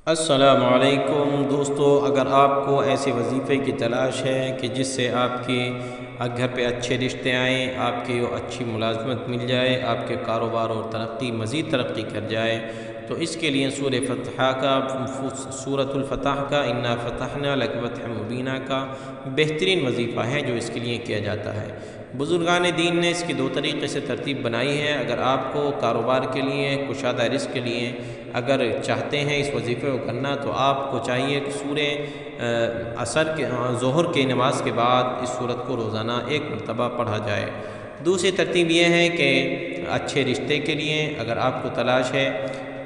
अस्सलामु अलैकुम दोस्तों, अगर आपको ऐसे वजीफ़े की तलाश है कि जिससे आपके घर पे अच्छे रिश्ते आएँ, आपकी अच्छी मुलाज़मत मिल जाए, आपके कारोबार और तरक्की मज़ीद तरक्की कर जाए, तो इसके लिए सूरतुल फतह का इन्ना फ़तहना लक फ़तहम मुबीना का बेहतरीन वजीफ़ा है जो इसके लिए किया जाता है। बुज़ुर्गान दीन ने इसकी दो तरीक़े से तरतीब बनाई है। अगर आपको कारोबार के लिए, कुशादा रिज़्क़ के लिए अगर चाहते हैं इस वजीफ़े को करना, तो आपको चाहिए कि सूरे असर के ज़ोहर की नमाज के बाद इस सूरत को रोज़ाना एक मरतबा पढ़ा जाए। दूसरी तरतीब यह है कि अच्छे रिश्ते के लिए अगर आपको तलाश है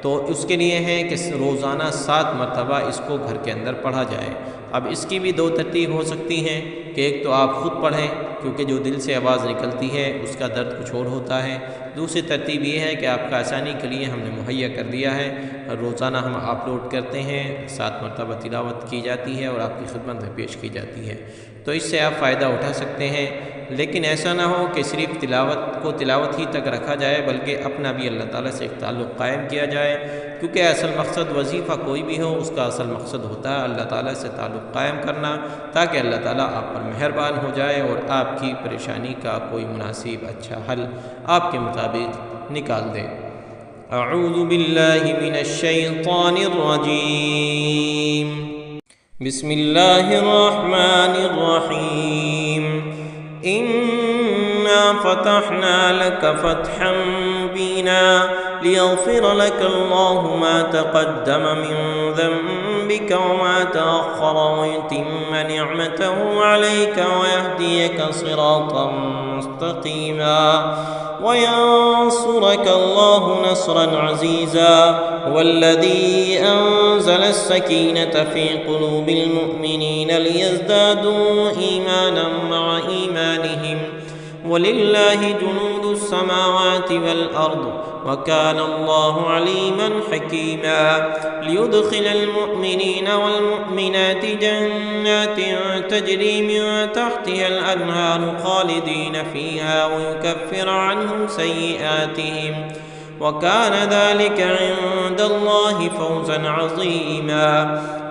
तो उसके लिए है कि रोज़ाना 7 मरतबा इसको घर के अंदर पढ़ा जाए। अब इसकी भी दो तरतीब हो सकती हैं कि एक तो आप ख़ुद पढ़ें, क्योंकि जो दिल से आवाज़ निकलती है उसका दर्द कुछ और होता है। दूसरी तरतीब ये है कि आपका आसानी के लिए हमने मुहैया कर दिया है, रोज़ाना हम अपलोड करते हैं, 7 मरतबा तिलावत की जाती है और आपकी खिदमत में पेश की जाती है, तो इससे आप फ़ायदा उठा सकते हैं। लेकिन ऐसा ना हो कि सिर्फ़ तिलावत को तिलावत ही तक रखा जाए, बल्कि अपना भी अल्लाह ताला से एक ताल्लुक़ कायम किया जाए, क्योंकि असल मकसद वजीफ़ा कोई भी हो उसका असल मकसद होता है अल्लाह ताला से ताल्लुक़ कायम करना, ताकि अल्लाह ताला आप पर मेहरबान हो जाए और आपकी परेशानी का कोई मुनासिब अच्छा हल आपके मुताबिक निकाल दे। अऊज़ु बिल्लाहि मिनश शैतानिर रजीम। बिस्मिल्लाहिर रहमानिर रहीम। इन्ना फ़तहना लक फ़तहम मुबीना लियग़फ़िर लक अल्लाहु मा तक़द्दम मिन ज़ंबिक व मा तअख़्ख़र व युतिम्म निअमतहु अलैक व यहदियक सिरातन मुस्तक़ीमा व यंसुरक अल्लाहु नस्रन अज़ीज़ा वल्लज़ी अंज़ल अस्सकीनत फ़ी क़ुलूबिल मुअमिनीन लियज़दादू ईमानन मअ ईमानिहिम वलिल्लाहि जुनूदुस समावाति वल अर्द व कान अल्लाहु अलीमन हकीमा लियुदखिलल मुअमिनीन वल मुअमिनाति जन्नातिन तजरी मिन तहतिहल अन्हार खालिदीन फ़ीहा व युकफ्फिर अन्हुम सय्यिआतिहिम व कान ज़ालिक इंदल्लाहि फ़ौज़न अज़ीमा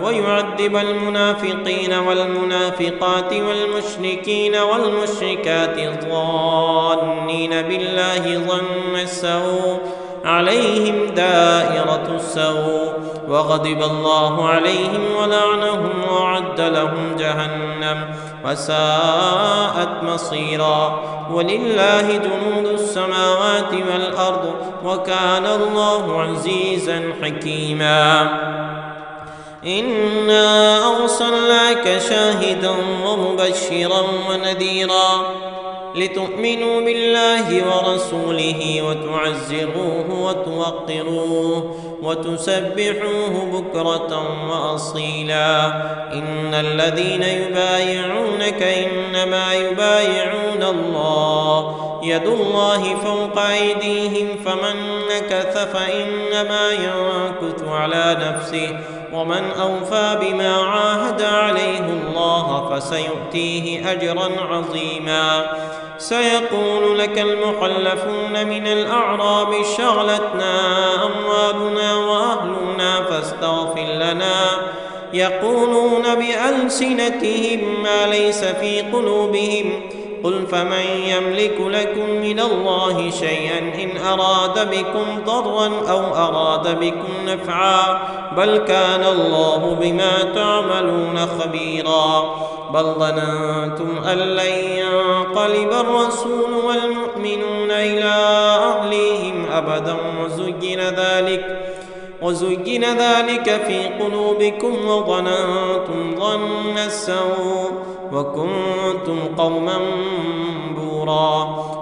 व युअद्दिबल मुनाफ़िक़ीन वल मुनाफ़िक़ाति वल मुश्रिकीन वल मुश्रिकाति ज़ान्नीन बिल्लाहि ज़न्नस्सऊ अलैहिम दाइरतुस्सऊ व ग़ज़िबल्लाहु अलैहिम व लअनहुम व अ'द्द लहुम जहन्नम व साअत मसीरा वलिल्लाहि जुनूदुस समावाति वल अर्द व काना अल्लाहु अज़ीज़न हकीमा। इन्ना अरसलनाक शाहिदन व मुबश्शिरन व नज़ीरा लितुअ्मिनू बिल्लाहि व रसूलिहि व तुअज़्ज़िरूहु व तुवक़्क़िरूहु व तुसब्बिहूहु बुक्रतन व असीला। इन्नल लज़ीना युबायिऊनक इन्नमा युबायिऊन अल्लाह यदुल्लाहि फ़ौक़ अयदीहिम फमन नकथ फ़इन्नमा यनकुथु अला नफ़्सिहि वमन औफ़ा बिमा आहद अलैहि अल्लाह फ़सयुअतीहि अजरन अज़ीमा। सयक़ूलु लकल मुख़ल्लफ़ून मिनल अअराबि शग़लतना अम्वालुना व अहलुना फ़ास्तग़फ़िर लना यक़ूलून बिअल्सिनतिहिम मा लैस फ़ी क़ुलूबिहिम क़ुल फ़मन यमलिकु लकुम मिनल्लाहि शयअन इन अराद बिकुम ضرًّا औ अराद बिकुम नफ़अ बल कान अल्लाहु बिमा तअमलून ख़बीरा। बल ज़ननतुम अन लन यंक़लिबर रसूलु वल मुअमिनून इला अहलिहिम अबदन وزين ذلك في قلوبكم وظننتم ظن السوء وكنتم قوما بورا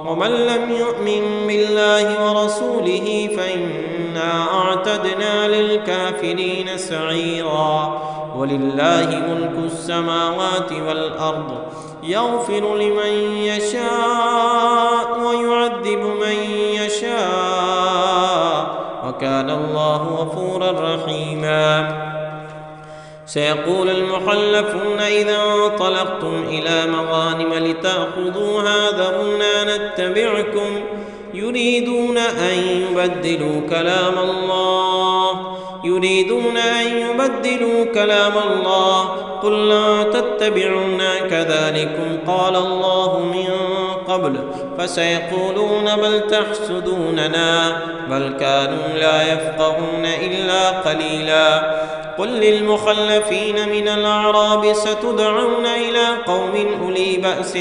ومن لم يؤمن بالله ورسوله فإنا أعتدنا للكافرين سعيرا ولله ملك السماوات والأرض يغفر لمن يشاء ويعذب من يشاء وكان الله غفورا رحيما. سيقول المخلفون إذا انطلقتم إلى مغانم لتأخذوها ذرونا نتبعكم يريدون أن يبدلوا كلام الله يريدون أن يبدلوا كلام الله قل لا تتبعونا كذلكم قال الله من قبل فسيقولون بل تحسدوننا بل كانوا لا يفقهون إلا قليلا قل للمخلفين من الأعراب ستدعون إلى قوم أولي بأس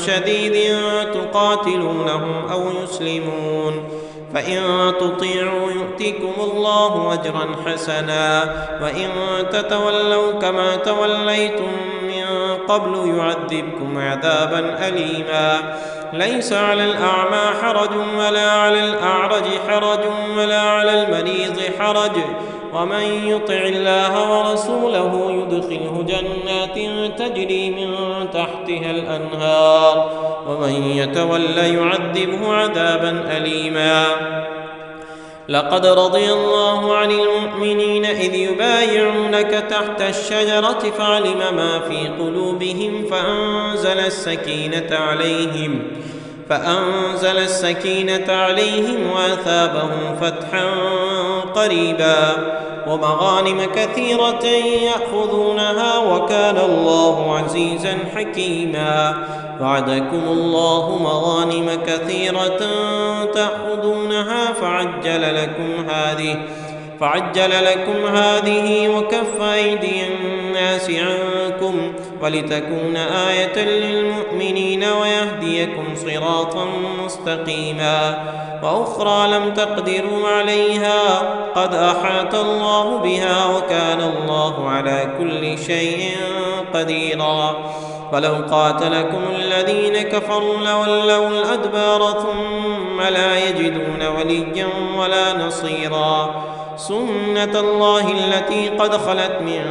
شديد تقاتلونهم أو يسلمون فإن تطيعوا يؤتكم الله أجرا حسنا وإن تتولوا كما توليتم من قبل يعذبكم عذابا أليما ليس على الأعمى حرج ولا على الأعرج حرج ولا على المريض حرج ومن يطع الله ورسوله يدخله جنات تجري من تحتها الأنهار ومن يتول يعذبه عذابا أليما لقد رضي الله عن المؤمنين إذ يبايعونك تحت الشجرة فعلم ما في قلوبهم فأنزل السكينة عليهم وأثابهم فتحا قريبا ومغانم كثيرة يأخذونها وكان الله عزيزا حكيما وعدكم الله مغانم كثيرة تأخذونها فعجل لكم هذه وكف أيدي الناس عنكم ولتكون آية للمؤمنين ويهديكم صراطا مستقيما وأخرى لم تقدروا عليها قد أحاط الله بها وكان الله على كل شيء قديرا ولو قاتلكم الذين كفروا لولوا الأدبار ثم لا يجدون وليا ولا نصيرا سنة الله التي قد خلت من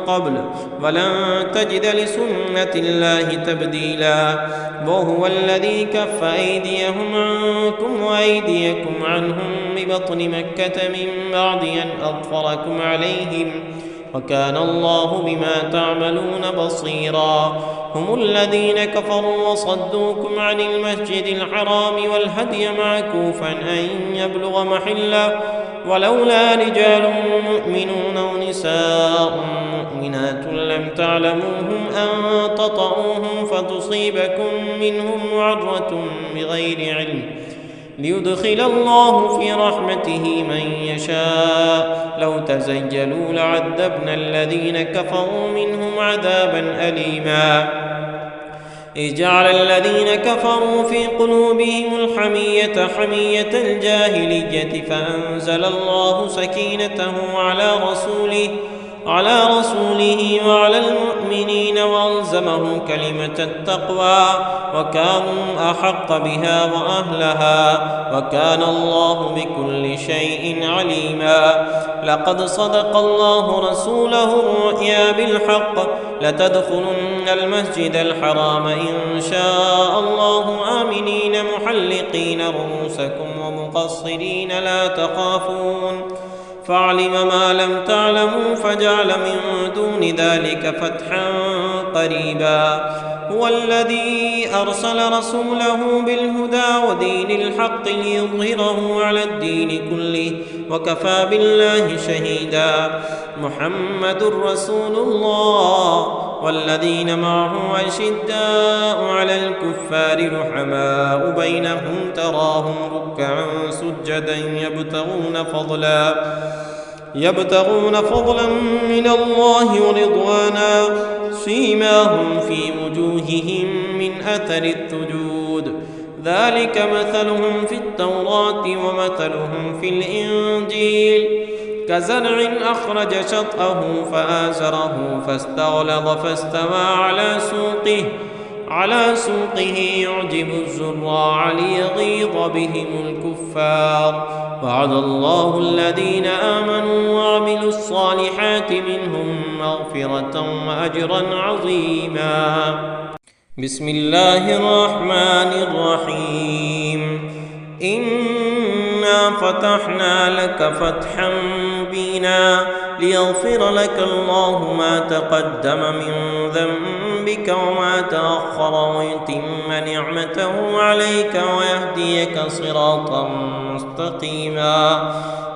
قبل ولن تجد لسنة الله تبديلا وهو الذي كف أيديهم عنكم وأيديكم عنهم ببطن مكة من بعد أن أظفركم عليهم وكان الله بما تعملون بصيرا هم الذين كفروا وصدوكم عن المسجد الحرام والهدي معكوفا أن يبلغ محله ولولا رجال مؤمنون ونساء مؤمنات لم تعلموهم أن تطؤوهم فتصيبكم منهم معرة بغير علم ليدخل الله في رحمته من يشاء لو تزيلوا لعذبنا الذين كفروا منهم عذابا أليما إذ جعل الذين كفروا في قلوبهم الحمية حمية الجاهلية فأنزل الله سكينته على رسوله وعلى المؤمنين وألزمهم كلمة التقوى وكانوا أحق بها وأهلها وكان الله بكل شيء عليما لقد صدق الله رسوله الرؤيا بالحق لتدخلن المسجد الحرام إن شاء الله آمنين محلقين رؤوسكم ومقصرين لا تخافون فعلم ما لم تعلموا فجعل من دون ذلك فتحا قريبا هو الذي أرسل رسوله بالهدى ودين الحق ليظهره على الدين كله وكفى بالله شهيدا محمد رسول الله والذين معه أشداء على الكفار رحماء بينهم تراهم ركعا سجدا يبتغون فضلا من الله ورضوانا سيماهم في وجوههم من أثر السجود ذلك مثلهم في التوراة ومثلهم في الإنجيل كزرع أخرج شطأه فآزره فاستغلظ فاستوى على سوقه يعجب الزراع ليغيظ بهم الكفار وعد الله الذين آمنوا وعملوا الصالحات منهم مغفرة وأجرا عظيما بسم الله الرحمن الرحيم إنا فتحنا لك فتحا مبينا ليغفر لك الله ما تقدم من ذنبك وما تأخر ويتم نعمته عليك ويهديك صراطا مستقيما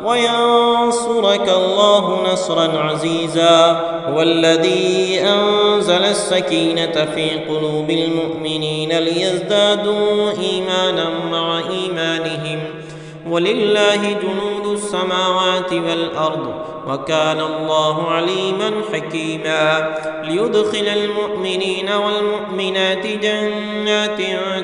وينصرك الله نصرا عزيزا. هو الذي أنزل السكينة في قلوب المؤمنين ليزدادوا إيمانا مع إيمانهم، ولله جنود السماوات والأرض، وكان الله عليما حكيما. ليدخل المؤمنين والمؤمنات جنات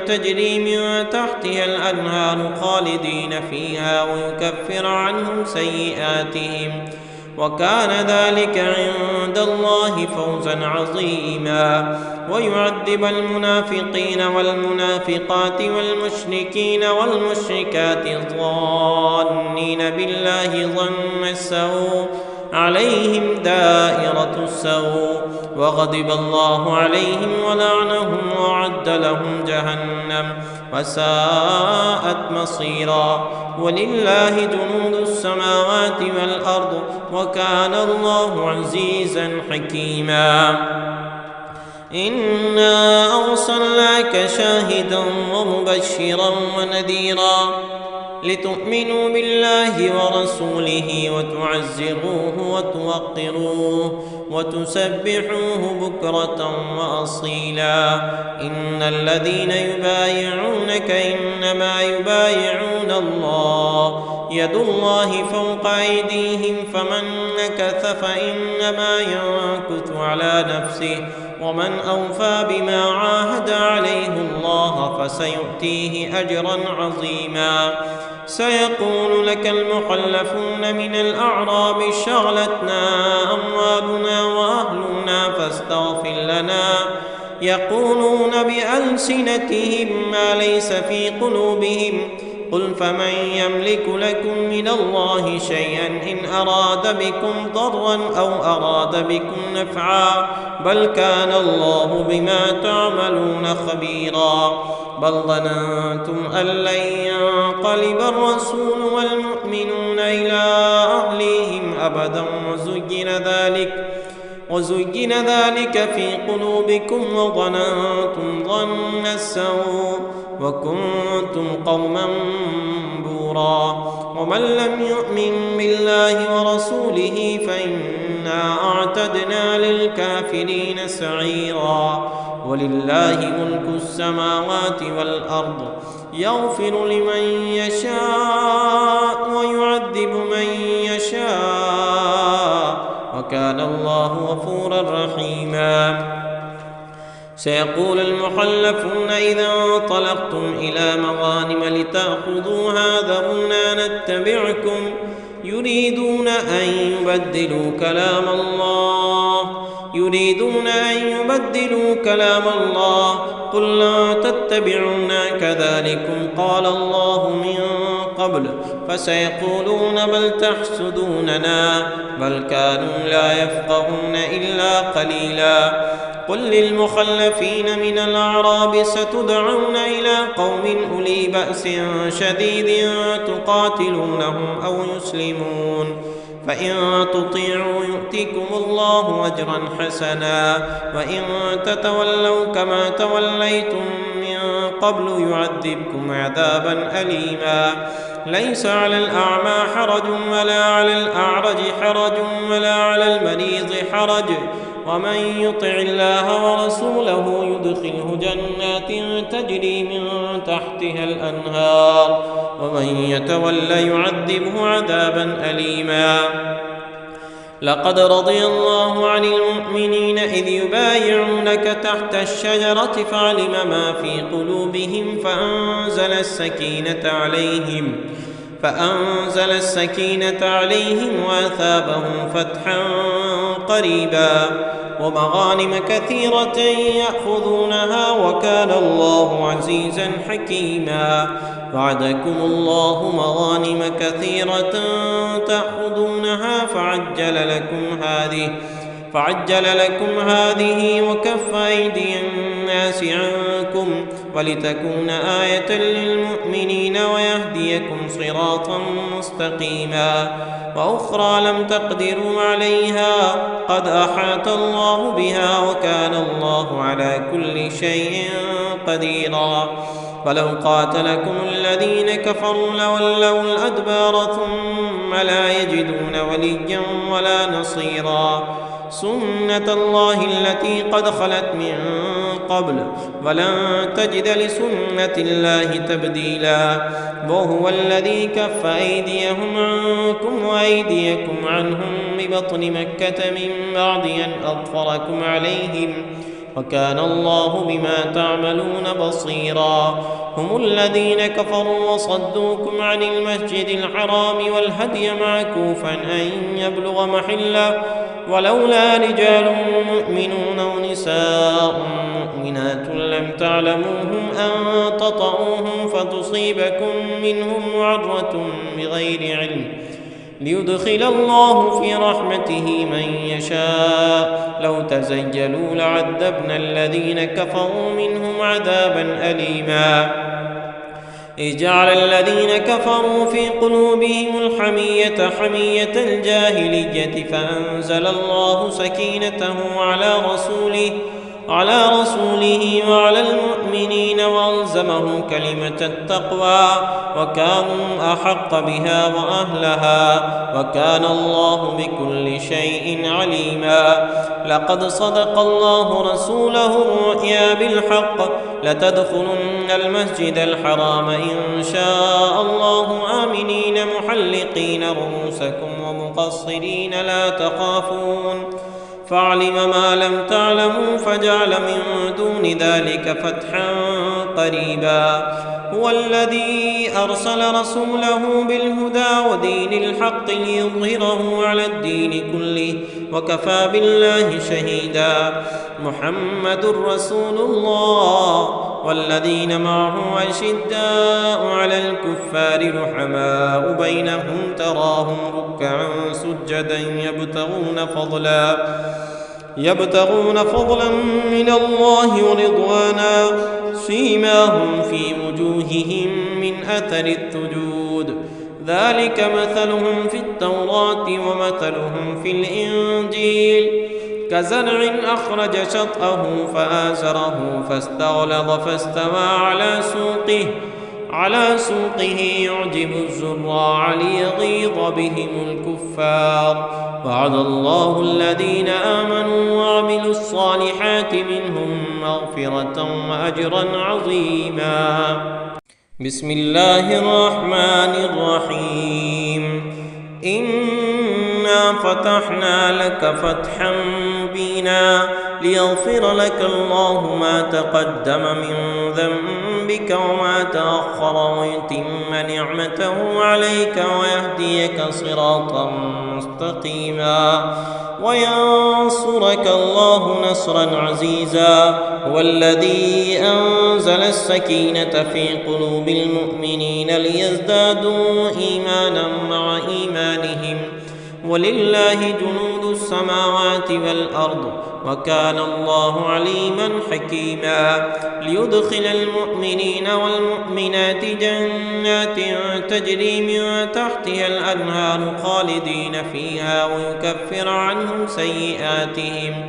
تجري من تحتها الأنهار خالدين فيها ويكفر عنهم سيئاتهم، وكان ذلك عند الله فوزا عظيما. ويعذب المنافقين والمنافقات والمشركين والمشركات الظانين بالله ظن السوء عليهم دائرة السوء، وغضب الله عليهم ولعنهم وأعد لهم جهنم وساءت مصيرا. ولله جنود السماوات والأرض، وكان الله عزيزا حكيما. إنا أرسلناك شاهدا ومبشرا ونذيرا لتؤمنوا بالله ورسوله وتعزروه وتوقروه وتسبحوه بكرة وأصيلا. إن الذين يبايعونك إنما يبايعون الله، يد الله فوق أيديهم، فمن نكث فإنما ينكث على نفسه، ومن أوفى بما عاهد عليه الله فسيؤتيه أجرا عظيما. سيقول لك المخلفون من الأعراب شغلتنا أموالنا وأهلنا فاستغفر لنا، يقولون بألسنتهم ما ليس في قلوبهم، قل فمن يملك لكم من الله شيئا إن أراد بكم ضرا أو أراد بكم نفعا، بل كان الله بما تعملون خبيرا. بل ظننتم أن لن ينقلب الرسول والمؤمنون إلى أهليهم أبدا، وزين ذلك في قلوبكم وظننتم ظن السوء وكنتم قوما بورا. ومن لم يؤمن بالله ورسوله فإنا أعتدنا للكافرين سعيرا. ولله ملك السماوات والأرض، يغفر لمن يشاء ويعذب من يشاء، وكان الله غفورا رحيما. سيقول المخلفون إذا انطلقتم إلى مغانم لتأخذوها ذرونا نتبعكم، يريدون أن يبدلوا كلام الله، قل لا تتبعونا كذلكم قال الله من قبل، فسيقولون بل تحسدوننا، بل كانوا لا يفقهون إلا قليلا. قل للمخلفين من الأعراب ستدعون إلى قوم أولي بأس شديد تقاتلونهم أو يسلمون، فإن تطيعوا يؤتكم الله أجرا حسنا، وإن تتولوا كما توليتم من قبل يعذبكم عذابا أليما. ليس على الأعمى حرج ولا على الأعرج حرج ولا على المريض حرج، ومن يطع الله ورسوله يدخله جنات تجري من تحتها الأنهار، ومن يتولى يعذبه عذابا أليما. لقد رضي الله عن المؤمنين إذ يبايعونك تحت الشجرة فعلم ما في قلوبهم فأنزل السكينة عليهم وأثابهم فتحا قريبا ومغانم كثيرة يأخذونها، وكان الله عزيزا حكيما. وعدكم الله مغانم كثيرة تأخذونها فعجل لكم هذه وكف أيدي الناس عنكم ولتكون آية للمؤمنين ويهديكم صراطا مستقيما. وأخرى لم تقدروا عليها قد أحاط الله بها، وكان الله على كل شيء قديرا. ولو قاتلكم الذين كفروا لولوا الأدبار ثم لا يجدون وليا ولا نصيرا سنة الله التي قد خلت من قبل ولن تجد لسنة الله تبديلا وهو الذي كف أيديهم عنكم وأيديكم عنهم ببطن مكة من بعد أن أظفركم عليهم وكان الله بما تعملون بصيرا هم الذين كفروا وصدوكم عن المسجد الحرام والهدي معكوفا أن يبلغ محله ولولا رجال مؤمنون ونساء مؤمنات لم تعلموهم أن تطؤوهم فتصيبكم منهم معرة بغير علم ليدخل الله في رحمته من يشاء لو تزيلوا لعذبنا الذين كفروا منهم عذابا أليما إذ جعل الذين كفروا في قلوبهم الحمية حمية الجاهلية فأنزل الله سكينته على رسوله وعلى المؤمنين وألزمهم كلمة التقوى وكانوا أحق بها وأهلها وكان الله بكل شيء عليما لقد صدق الله رسوله الرؤيا بالحق لتدخلن المسجد الحرام إن شاء الله آمنين محلقين رؤوسكم ومقصرين لا تخافون فعلم ما لم تعلموا فجعل من دون ذلك فتحا قريبا هو الذي أرسل رسوله بالهدى ودين الحق ليظهره على الدين كله وكفى بالله شهيدا محمد رسول الله والذين معه أشداء على الكفار رحماء بينهم تراهم ركعا سجدا يبتغون فضلا من الله ورضوانا سيماهم في وجوههم من أثر السجود ذلك مثلهم في التوراة ومثلهم في الإنجيل كزرع أخرج شطأه فآزره فاستغلظ فاستوى على سوقه يعجب الزراع ليغيظ بهم الكفار وعد الله الذين آمنوا وعملوا الصالحات منهم مغفرة وأجرا عظيما بسم الله الرحمن الرحيم إنا فتحنا لك فتحا مبينا ليغفر لك الله ما تقدم من ذنبك وما تأخر ويتم نعمته عليك ويهديك صراطا مستقيما وينصرك الله نصرا عزيزا هو الذي أنزل السكينة في قلوب المؤمنين ليزدادوا إيمانا مع إيمانهم ولله جنود السماوات والأرض وكان الله عليما حكيما ليدخل المؤمنين والمؤمنات جنات تجري من تحتها الأنهار خالدين فيها ويكفر عنهم سيئاتهم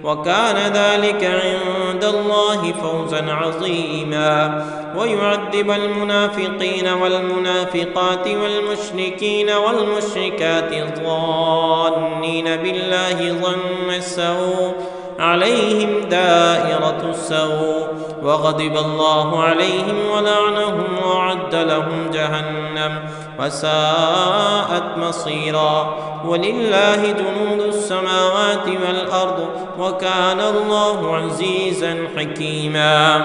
وكان ذلك عند الله فوزا عظيما ويعذب المنافقين والمنافقات والمشركين والمشركات الظانين بالله ظن السوء عليهم دائرة السوء وغضب الله عليهم ولعنهم وأعد لهم جهنم وساءت مصيرا ولله جنود السماوات والأرض وكان الله عزيزا حكيما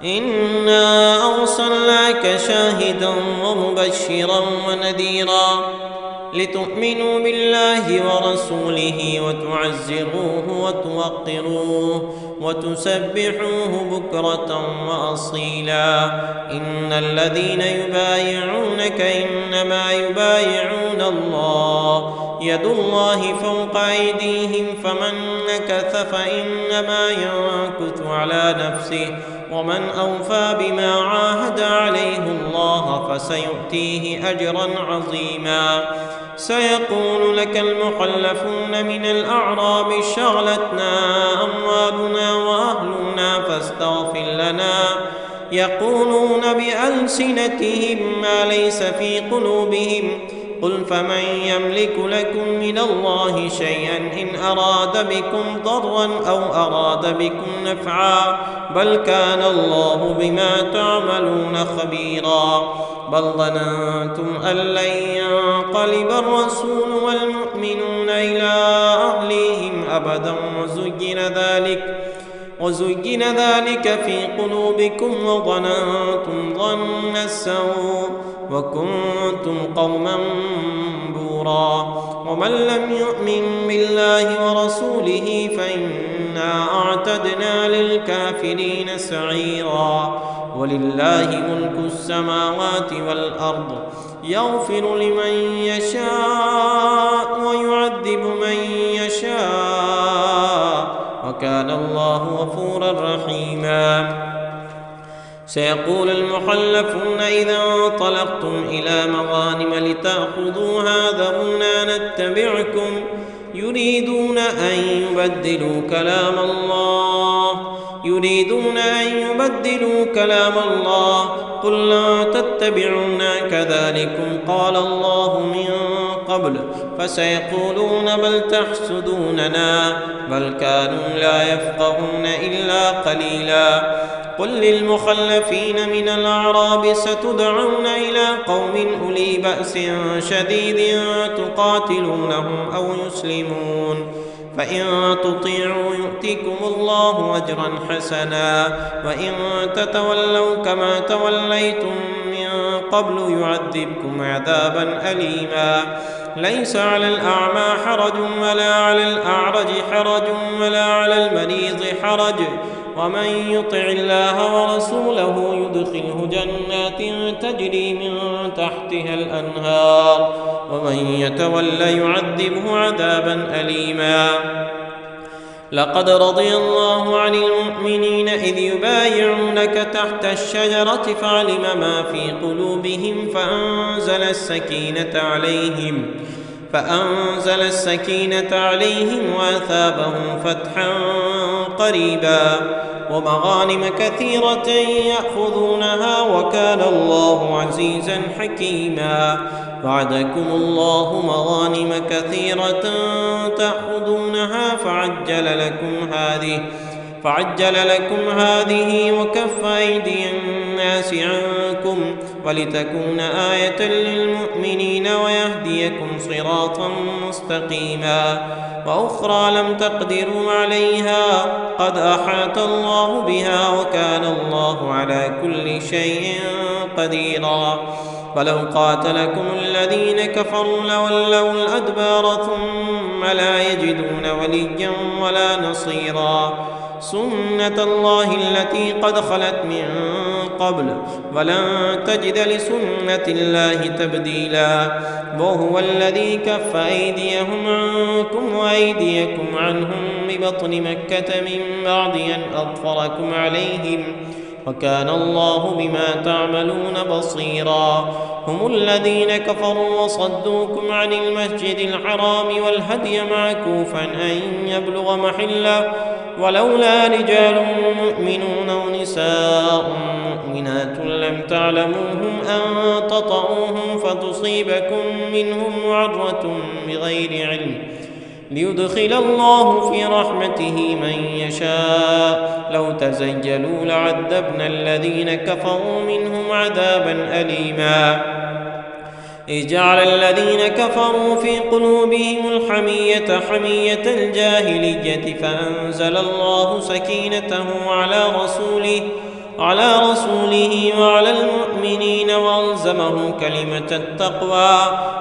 إنا أرسلناك شاهدا ومبشرا ونذيرا لتؤمنوا بالله ورسوله وتعزروه وتوقروه وتسبحوه بكرة وأصيلا إن الذين يبايعونك إنما يبايعون الله يد الله فوق أيديهم فمن نكث فإنما ينكث على نفسه ومن أوفى بما عاهد عليه الله فسيؤتيه أجرا عظيما سيقول لك المخلفون من الأعراب شغلتنا أموالنا وأهلنا يقولون بألسنتهم ما ليس في قلوبهم قل فمن يملك لكم من الله شيئا إن أراد بكم ضرا أو أراد بكم نفعا بل كان الله بما تعملون خبيرا بل ظننتم أن لن ينقلب الرسول والمؤمنون إلى أهليهم أبدا وزين ذلك في قلوبكم وظننتم ظن السوء وكنتم قوما بورا ومن لم يؤمن بالله ورسوله فإنا أعتدنا للكافرين سعيرا ولله ملك السماوات والأرض يغفر لمن يشاء ويعذب من يشاء وكان الله غفورا رحيما سيقول المخلفون إذا انطلقتم إلى مغانم لتأخذوها ذرونا نتبعكم يريدون أن يبدلوا كلام الله قل لا تتبعونا كذلكم قال الله من قبل فسيقولون بل تحسدوننا بل كانوا لا يفقهون إلا قليلا قل للمخلفين من الأعراب ستدعون إلى قوم أولي بأس شديد تقاتلونهم أو يسلمون فإن تطيعوا يؤتكم الله أجرا حسنا وإن تتولوا كما توليتم من قبل يعذبكم عذابا أليما ليس على الأعمى حرج ولا على الأعرج حرج ولا على المريض حرج ومن يطع الله ورسوله يدخله جنات تجري من تحتها الأنهار ومن يتولى يعذبه عذابا أليما لقد رضي الله عن المؤمنين إذ يبايعونك تحت الشجرة فعلم ما في قلوبهم فأنزل السكينة عليهم وأثابهم فتحا قريبا ومغانم كثيرة يأخذونها وكان الله عزيزا حكيما وعدكم الله مغانم كثيرة تأخذونها فعجل لكم هذه وكف أيدي الناس عنكم ولتكون آية للمؤمنين ويهديكم صراطا مستقيما وأخرى لم تقدروا عليها قد أحاط الله بها وكان الله على كل شيء قديرا ولو قاتلكم الذين كفروا لولوا الأدبار ثم لا يجدون وليا ولا نصيرا سنة الله التي قد خلت من قبل ولن تجد لسنة الله تبديلا وهو الذي كف أيديهم عنكم وأيديكم عنهم ببطن مكة من بعد أن أظفركم عليهم وكان الله بما تعملون بصيرا هم الذين كفروا وصدوكم عن المسجد الحرام والهدي معكوفا أن يبلغ محله ولولا رجال مؤمنون ونساء مؤمنات لم تعلموهم أن تطؤوهم فتصيبكم منهم معرة بغير علم ليدخل الله في رحمته من يشاء لو تزيلوا لعذبنا الذين كفروا منهم عذابا أليما إذ جعل الذين كفروا في قلوبهم الحمية حمية الجاهلية فأنزل الله سكينته على رسوله وعلى المؤمنين وألزمهم كلمة التقوى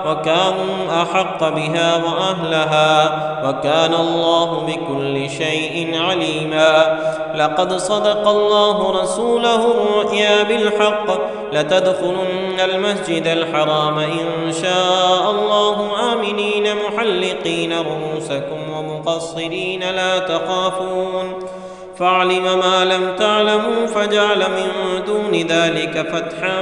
وكانوا أحق بها وأهلها وكان الله بكل شيء عليما لقد صدق الله رسوله الرؤيا بالحق لتدخلن المسجد الحرام إن شاء الله آمنين محلقين رؤوسكم ومقصرين لا تخافون فعلم ما لم تعلموا فجعل من دون ذلك فتحا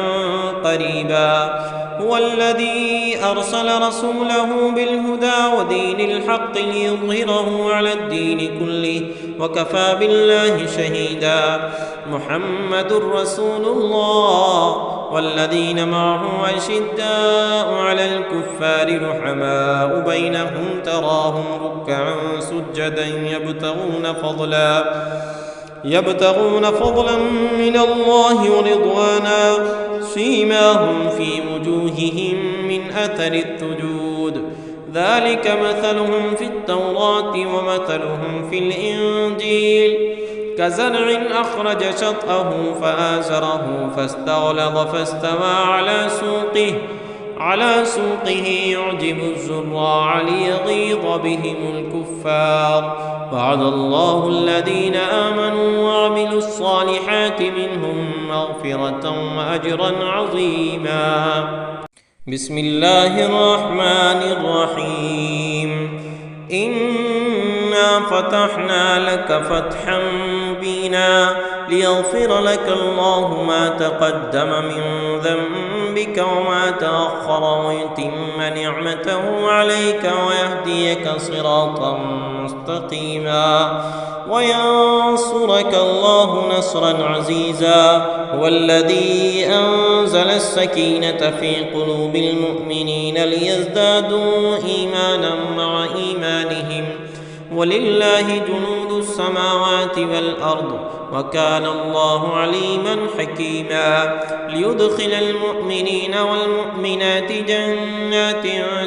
قريبا هو الذي أرسل رسوله بالهدى ودين الحق ليظهره على الدين كله وكفى بالله شهيدا محمد رسول الله والذين معه أشداء على الكفار رحماء بينهم تراهم ركعا سجدا يبتغون فضلا من الله ورضوانا سيماهم في وجوههم من أثر السجود ذلك مثلهم في التوراة ومثلهم في الإنجيل كزرع أخرج شطأه فآزره فاستغلظ فاستوى على سوقه يعجب الزراع ليغيظ بهم الكفار وعد الله الذين آمنوا وعملوا الصالحات منهم مغفرة وأجرا عظيما. بسم الله الرحمن الرحيم. إنا فتحنا لك فتحا مبينا ليغفر لك الله ما تقدم من ذنبك وما تأخر ويتم نعمته عليك ويهديك صراطا مستقيما وينصرك الله نصرا عزيزا. هو الذي أنزل السكينة في قلوب المؤمنين ليزدادوا إيمانا مع إيمانهم ولله جنود السماوات والأرض وكان الله عليما حكيما. ليدخل المؤمنين والمؤمنات جنات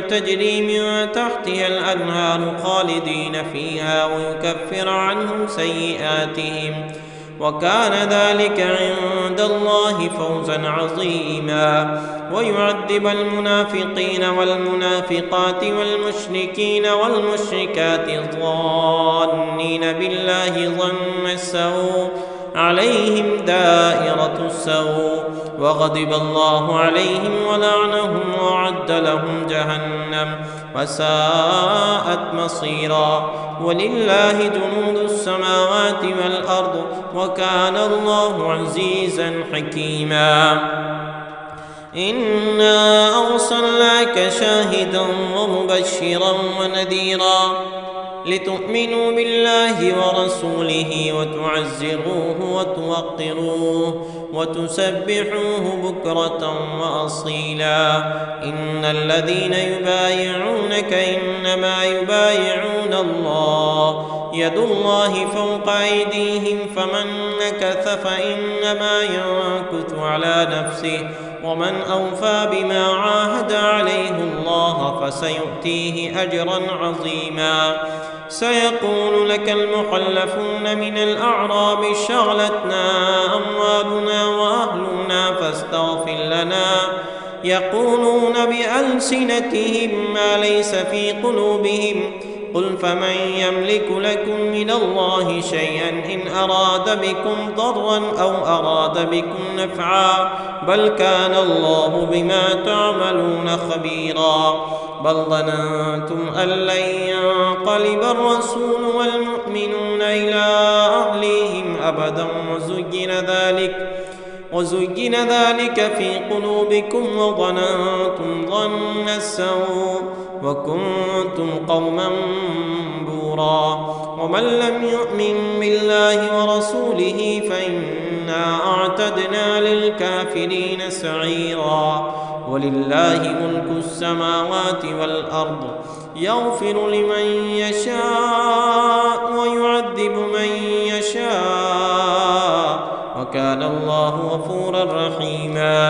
تجري من تحتها الأنهار خالدين فيها ويكفر عنهم سيئاتهم وكان ذلك عند الله فوزا عظيما. ويعذب المنافقين والمنافقات والمشركين والمشركات الظانين بالله ظن السوء عليهم دائرة السوء وغضب الله عليهم ولعنهم وأعد لهم جهنم وساءت مصيرا. ولله جنود السماوات والأرض وكان الله عزيزا حكيما. إنا أرسلناك شاهدا ومبشرا ونذيرا لتؤمنوا بالله ورسوله وتعزروه وتوقروه وتسبحوه بكرة وأصيلا. إن الذين يبايعونك إنما يبايعون الله يد الله فوق أيديهم فمن نكث فإنما ينكث على نفسه ومن أوفى بما عاهد عليه الله فسيؤتيه أجرا عظيما. سيقول لك المخلفون من الأعراب شغلتنا أموالنا وأهلنا فاستغفر لنا يقولون بألسنتهم ما ليس في قلوبهم قل فمن يملك لكم من الله شيئا إن أراد بكم ضرا أو أراد بكم نفعا بل كان الله بما تعملون خبيرا. بل ظننتم أن لن ينقلب الرسول والمؤمنون إلى أهليهم أبدا وزين ذلك في قلوبكم وظننتم ظن السوء وكنتم قوما بورا. ومن لم يؤمن بالله ورسوله فإنا أعتدنا للكافرين سعيرا. ولله ملك السماوات والأرض يغفر لمن يشاء ويعذب من يشاء وكان الله غفورا رحيما.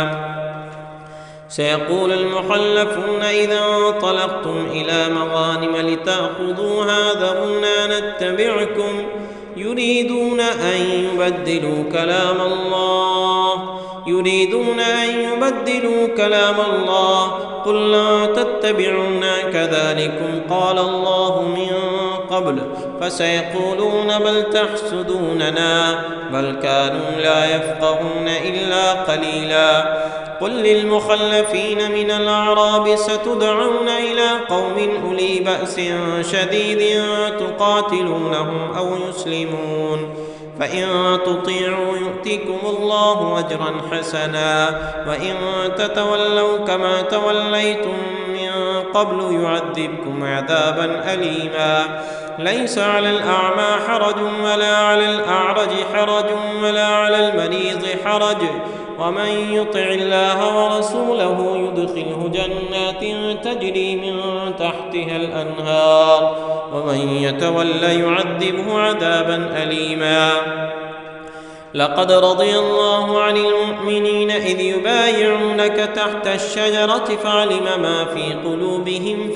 سيقول المخلفون إذا انطلقتم إلى مغانم لتأخذوها ذرونا نتبعكم يريدون أن يبدلوا كلام الله قل لا تتبعونا كذلكم قال الله من قبل فسيقولون بل تحسدوننا بل كانوا لا يفقهون إلا قليلا. قل للمخلفين من الأعراب ستدعون إلى قوم أولي بأس شديد تقاتلونهم أو يسلمون فإن تطيعوا يؤتكم الله أجرا حسنا وإن تتولوا كما توليتم من قبل يعذبكم عذابا أليما. ليس على الأعمى حرج ولا على الأعرج حرج ولا على المريض حرج، ومن يطع الله ورسوله يدخله جنات تجري من تحتها الأنهار، ومن يتول يعذبه عذابا أليما. لقد رضي الله عن المؤمنين إذ يبايعونك تحت الشجرة فعلم ما في قلوبهم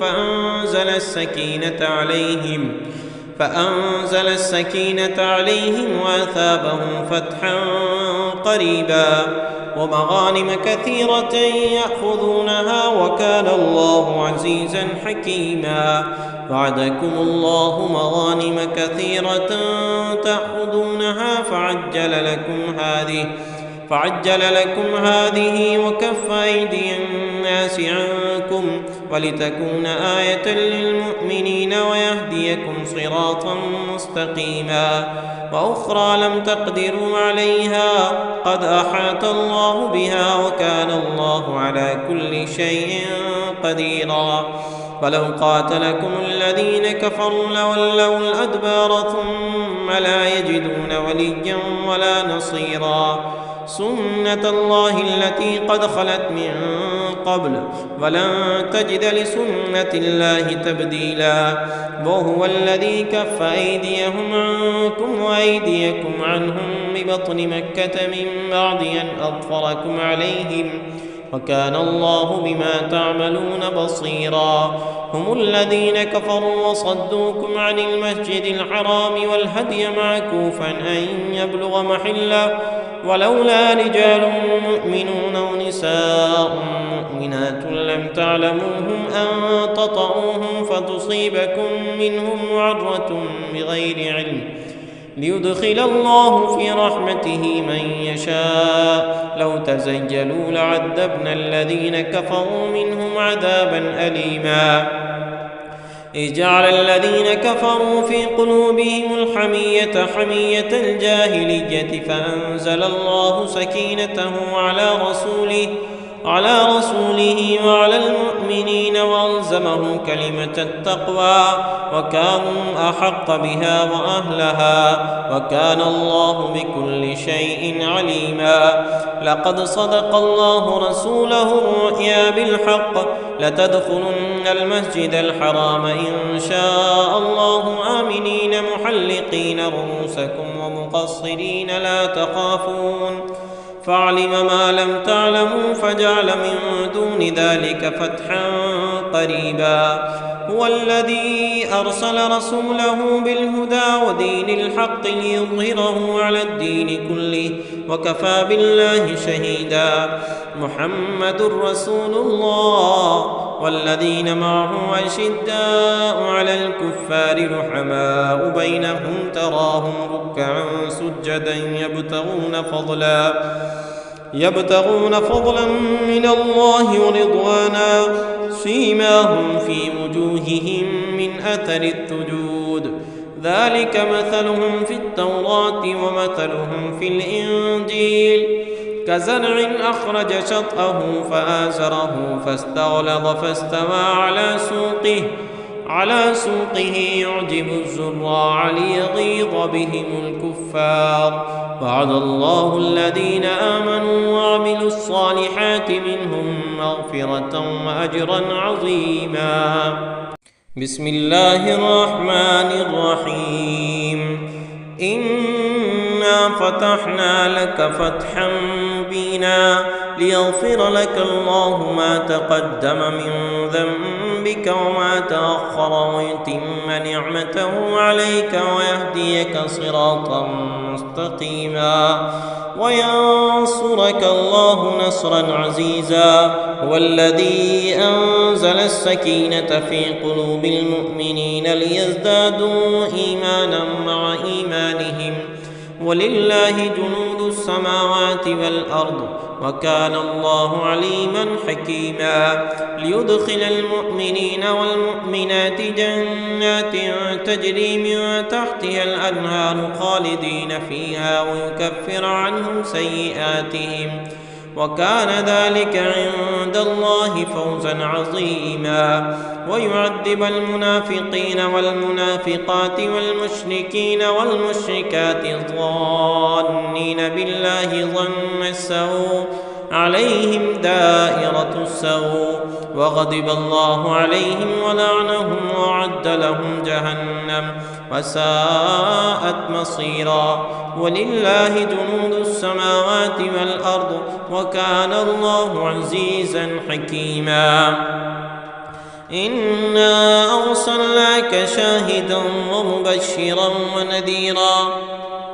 فأنزل السكينة عليهم وأثابهم فتحا قريبا ومغانم كثيرة يأخذونها وكان الله عزيزا حكيما. وعدكم الله مغانم كثيرة تأخذونها فعجل لكم هذه وكف أيدي الناس عنكم ولتكون آية للمؤمنين ويهديكم صراطا مستقيما. وأخرى لم تقدروا عليها قد أحاط الله بها وكان الله على كل شيء قديرا. ولو قاتلكم الذين كفروا لولوا الأدبار ثم لا يجدون وليا ولا نصيرا. سنة الله التي قد خلت من قبل ولن تجد لسنة الله تبديلا. وهو الذي كف أيديهم عنكم وأيديكم عنهم ببطن مكة من بعد أن أظفركم عليهم وكان الله بما تعملون بصيرا. هم الذين كفروا وصدوكم عن المسجد الحرام والهدي معكوفا أن يبلغ محله ولولا رجال مؤمنون ونساء مؤمنات لم تعلموهم أن تطؤوهم فتصيبكم منهم معرة بغير علم ليدخل الله في رحمته من يشاء. لو تزيلوا لعذبنا الذين كفروا منهم عذابا أليما. إذ جعل الذين كفروا في قلوبهم الحمية حمية الجاهلية فأنزل الله سكينته على رسوله وعلى المؤمنين وألزمهم كلمة التقوى وكانوا أحق بها وأهلها وكان الله بكل شيء عليما. لقد صدق الله رسوله الرؤيا بالحق لتدخلن المسجد الحرام إن شاء الله آمنين محلقين رؤوسكم ومقصرين لا تخافون فعلم ما لم تعلموا فجعل من دون ذلك فتحا قريبا. هو الذي أرسل رسوله بالهدى ودين الحق ليظهره على الدين كله وكفى بالله شهيدا. محمد رسول الله والذين معه أشداء على الكفار رحماء بينهم تراهم ركعا سجدا يبتغون فضلا من الله ورضوانا سيماهم في وجوههم من أثر السجود ذلك مثلهم في التوراة ومثلهم في الإنجيل كزرع أخرج شطأه فآزره فاستغلظ فاستوى على سوقه يعجب الزراع ليغيظ بهم الكفار. وعد الله الذين آمنوا وعملوا الصالحات منهم مغفرة وأجرا عظيما. بسم الله الرحمن الرحيم. إنا فتحنا لك فتحا مبينا ليغفر لك الله ما تقدم من ذنبك وما تأخر ويتم نعمته عليك ويهديك صراطا مستقيما وينصرك الله نصرا عزيزا. هو الذي أنزل السكينة في قلوب المؤمنين ليزدادوا إيمانا مع إيمانهم ولله جنود السماوات والأرض وكان الله عليما حكيما. ليدخل المؤمنين والمؤمنات جنات تجري من تحتها الأنهار خالدين فيها ويكفر عنهم سيئاتهم وكان ذلك عند الله فوزا عظيما. ويعذب المنافقين والمنافقات والمشركين والمشركات الظانين بالله ظن السوء عليهم دائرة السوء، وغضب الله عليهم ولعنهم وأعد لهم جهنم وساءت مصيرا. ولله جنود السماوات والأرض وكان الله عزيزا حكيما. إنا أرسلناك شاهدا ومبشرا ونذيرا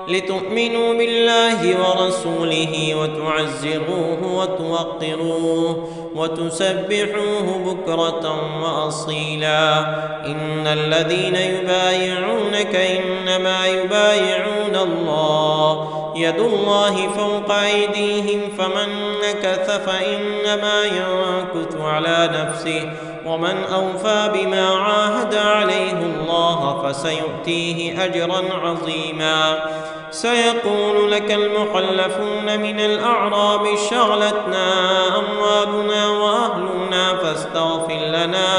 لتؤمنوا بالله ورسوله وتعزروه وتوقروه وتسبحوه بكرة وأصيلا. إن الذين يبايعونك إنما يبايعون الله يد الله فوق أيديهم فمن نكث فإنما ينكث على نفسه ومن أوفى بما عاهد عليه الله فسيؤتيه أجرا عظيما. سيقول لك المخلفون من الأعراب شغلتنا أموالنا وأهلنا فاستغفر لنا،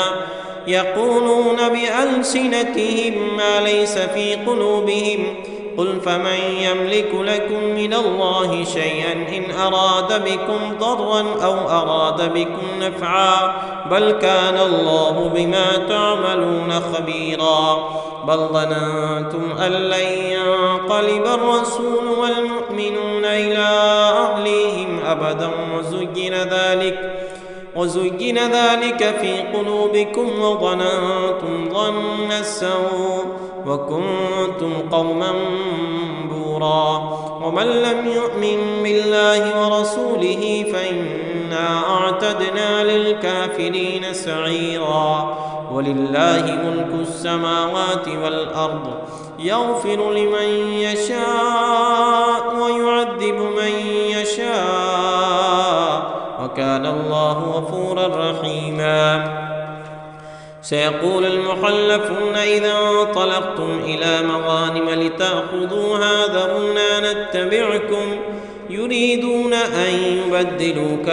يقولون بألسنتهم ما ليس في قلوبهم، قل فمن يملك لكم من الله شيئا إن أراد بكم ضرا أو أراد بكم نفعا، بل كان الله بما تعملون خبيرا. بل ظننتم أن لن ينقلب الرسول والمؤمنون إلى أهليهم أبدا وزين ذلك في قلوبكم وظننتم ظن السوء وكنتم قوما بورا. ومن لم يؤمن بالله ورسوله فإنا أعتدنا للكافرين سعيرا. ولله ملك السماوات والأرض يغفر لمن يشاء ويعذب من يشاء وكان الله غفورا رحيما. سيقول المخلفون إذا انطلقتم إلى مغانم لتأخذوها ذرونا نتبعكم يريدون أن يبدلوا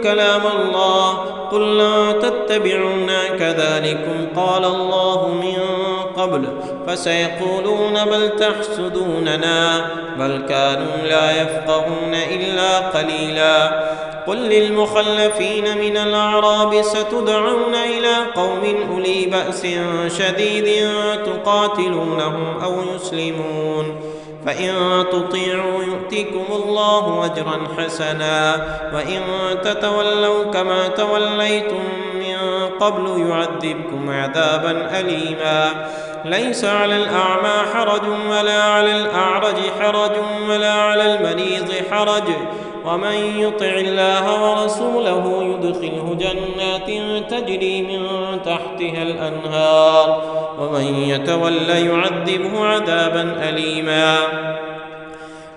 كلام الله قل لا تتبعونا كذلكم قال الله من قبل فسيقولون بل تحسدوننا بل كانوا لا يفقهون إلا قليلا. قل للمخلفين من الأعراب ستدعون إلى قوم أولي بأس شديد تقاتلونهم أو يسلمون، فإن تطيعوا يؤتكم الله أجرا حسنا، وإن تتولوا كما توليتم من قبل يعذبكم عذابا أليما. ليس على الأعمى حرج ولا على الأعرج حرج ولا على المريض حرج، ومن يطع الله ورسوله يدخله جنات تجري من تحتها الأنهار، ومن يتول يعذبه عذابا أليما.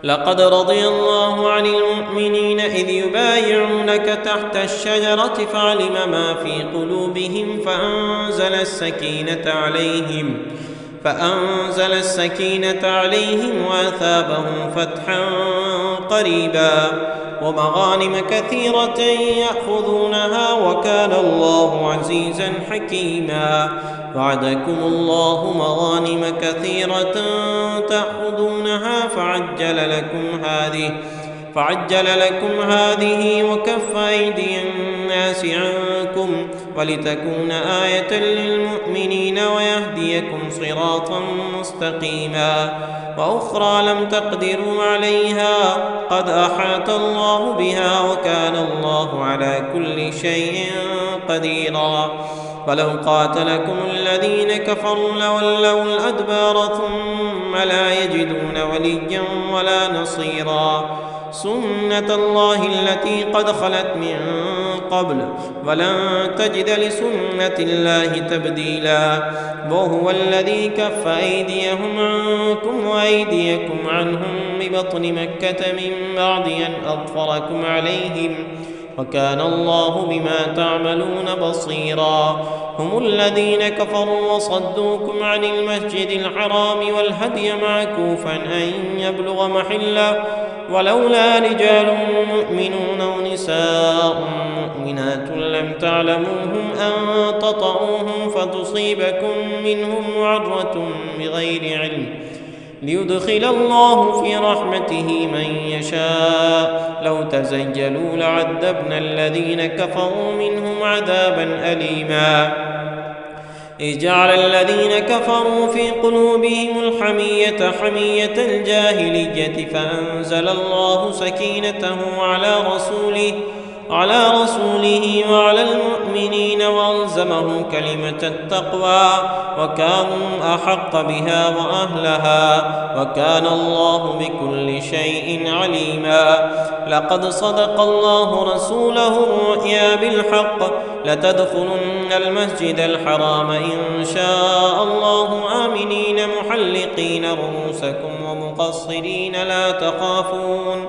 لقد رضي الله عن المؤمنين إذ يبايعونك تحت الشجرة فعلم ما في قلوبهم فأنزل السكينة عليهم وأثابهم فتحا قريبا ومغانم كثيرة يأخذونها وكان الله عزيزا حكيما. وعدكم الله مغانم كثيرة تأخذونها فعجل لكم هذه وكف أيدي الناس عنكم ولتكون آية للمؤمنين ويهديكم صراطا مستقيما. وأخرى لم تقدروا عليها قد أحاط الله بها وكان الله على كل شيء قديرا. ولو قاتلكم الذين كفروا لولوا الأدبار ثم لا يجدون وليا ولا نصيرا. سنة الله التي قد خلت من قبل ولن تجد لسنة الله تبديلا. وهو الذي كف أيديهم عنكم وأيديكم عنهم ببطن مكة من بعد أن أظفركم عليهم وكان الله بما تعملون بصيرا. هم الذين كفروا وصدوكم عن المسجد الحرام والهدي معكوفا أن يبلغ محله، ولولا رجال مؤمنون ونساء مؤمنات لم تعلموهم أن تطؤوهم فتصيبكم منهم معرة بغير علم ليدخل الله في رحمته من يشاء. لو تزيلوا لعذبنا الذين كفروا منهم عذابا أليما. إذ جعل الذين كفروا في قلوبهم الحمية حمية الجاهلية فأنزل الله سكينته على رسوله وعلى المؤمنين وألزمهم كلمة التقوى وكانوا أحق بها وأهلها وكان الله بكل شيء عليما. لقد صدق الله رسوله الرؤيا بالحق لتدخلن المسجد الحرام إن شاء الله آمنين محلقين رؤوسكم ومقصرين لا تخافون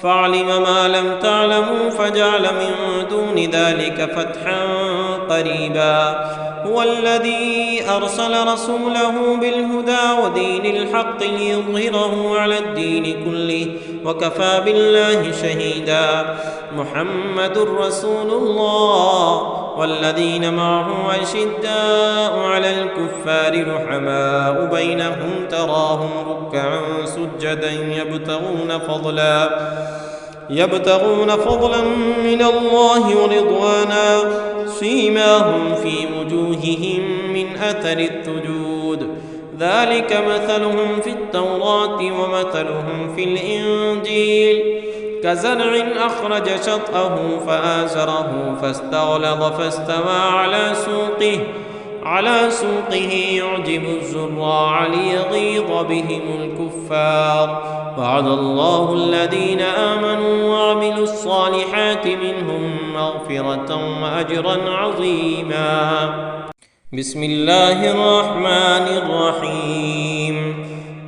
فعلم ما لم تعلموا فجعل من دون ذلك فتحا قريبا. هو الذي أرسل رسوله بالهدى ودين الحق ليظهره على الدين كله وكفى بالله شهيدا. محمد رسول الله والذين معه أشداء على الكفار رحماء بينهم تراهم ركعا سجدا يبتغون فضلا من الله ورضوانا سيماهم في وجوههم من أثر السجود ذلك مثلهم في التوراة ومثلهم في الإنجيل كزرع أخرج شطأه فآزره فاستغلظ فاستوى على سوقه يعجب الزراع ليغيظ بهم الكفار. وعد الله الذين آمنوا وعملوا الصالحات منهم مغفرة وأجرا عظيما. بسم الله الرحمن الرحيم.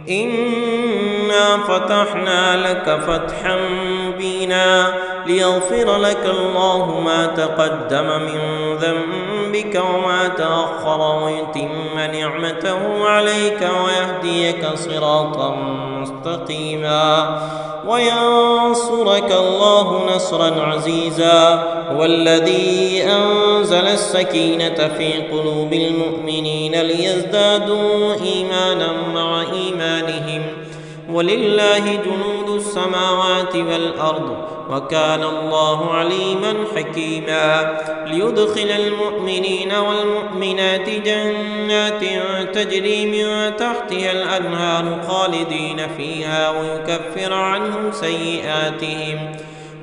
إنا فتحنا لك فتحا مبينا ليغفر لك الله ما تقدم من ذنبك وما تأخر ويتم نعمته عليك ويهديك صراطا مستقيما وينصرك الله نصرا عزيزا. هو الذي أنزل السكينة في قلوب المؤمنين ليزدادوا إيمانا مع إيمانهم ولله جنود السماوات والأرض وكان الله عليما حكيما. ليدخل المؤمنين والمؤمنات جنات تجري من تحتها الأنهار خالدين فيها ويكفر عنهم سيئاتهم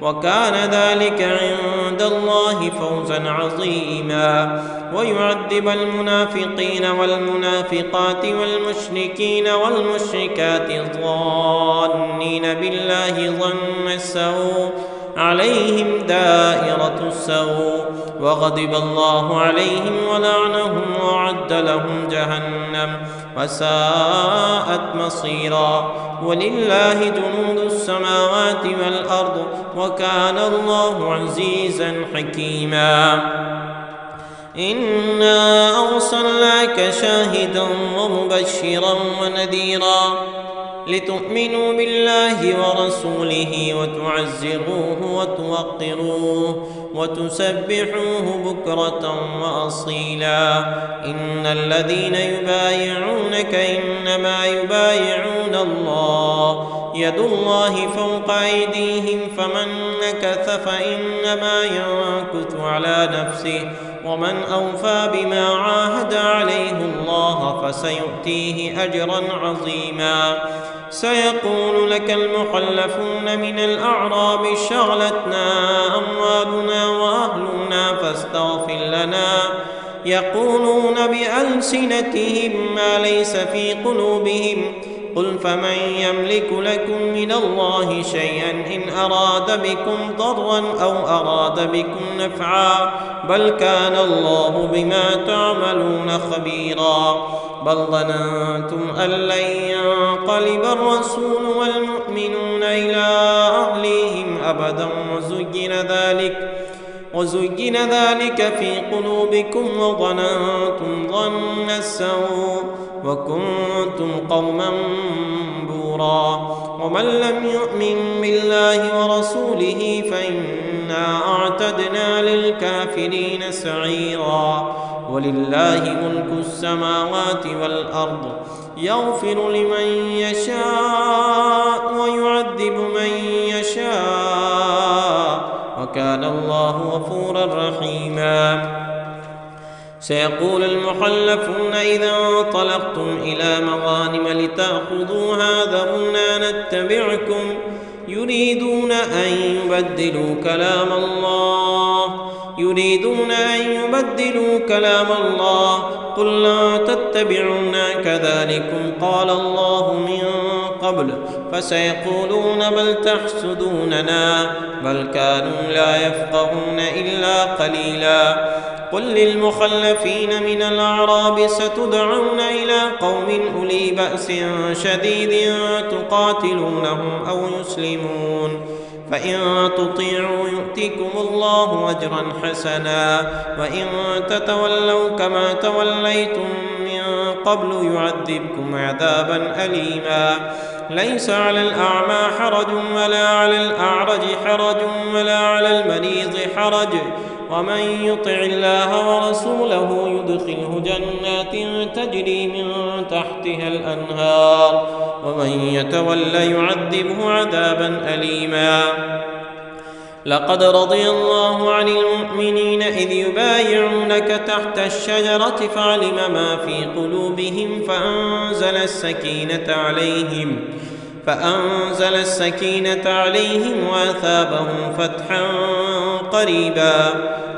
وكان ذلك عند الله فوزا عظيما. ويعذب المنافقين والمنافقات والمشركين والمشركات الظانين بالله ظن السوء عليهم دائرة السوء وغضب الله عليهم ولعنهم وأعد لهم جهنم وساءت مصيرا. ولله جنود السماوات والأرض وكان الله عزيزا حكيما. إنا أرسلناك شاهدا ومبشرا ونذيرا لتؤمنوا بالله ورسوله وتعزروه وتوقروه وتسبحوه بكرة وأصيلا. إن الذين يبايعونك إنما يبايعون الله يد الله فوق أيديهم فمن نكث فإنما ينكث على نفسه ومن أوفى بما عاهد عليه الله فسيؤتيه أجرا عظيما. سيقول لك المخلفون من الأعراب شغلتنا أموالنا وأهلنا فاستغفر لنا يقولون بألسنتهم ما ليس في قلوبهم قل فمن يملك لكم من الله شيئا إن أراد بكم ضرا أو أراد بكم نفعا بل كان الله بما تعملون خبيرا. بل ظننتم أن لن ينقلب الرسول والمؤمنون إلى أهليهم أبدا وزين ذلك في قلوبكم وظننتم ظن السوء وكنتم قوما بورا. ومن لم يؤمن بالله ورسوله فإنا أعتدنا للكافرين سعيرا. ولله ملك السماوات والأرض يغفر لمن يشاء ويعذب من يشاء وكان الله غفورا رحيما. سيقول المخلفون إذا انطلقتم إلى مغانم لتأخذوها ذرونا نتبعكم يريدون أن يبدلوا كلام الله قل لا تتبعونا كذلكم قال الله من قبل فسيقولون بل تحسدوننا بل كانوا لا يفقهون إلا قليلا. قل للمخلفين من الأعراب ستدعون إلى قوم أولي بأس شديد تقاتلونهم أو يسلمون فإن تطيعوا يؤتكم الله أجرا حسنا وإن تتولوا كما توليتم من قبل يعذبكم عذابا أليما. ليس على الأعمى حرج ولا على الأعرج حرج ولا على المريض حرج ومن يطع الله ورسوله يدخله جنات تجري من تحتها الأنهار ومن يتول يعذبه عذابا أليما. لقد رضي الله عن المؤمنين إذ يبايعونك تحت الشجرة فعلم ما في قلوبهم فأنزل السكينة عليهم وأثابهم فتحا قريبا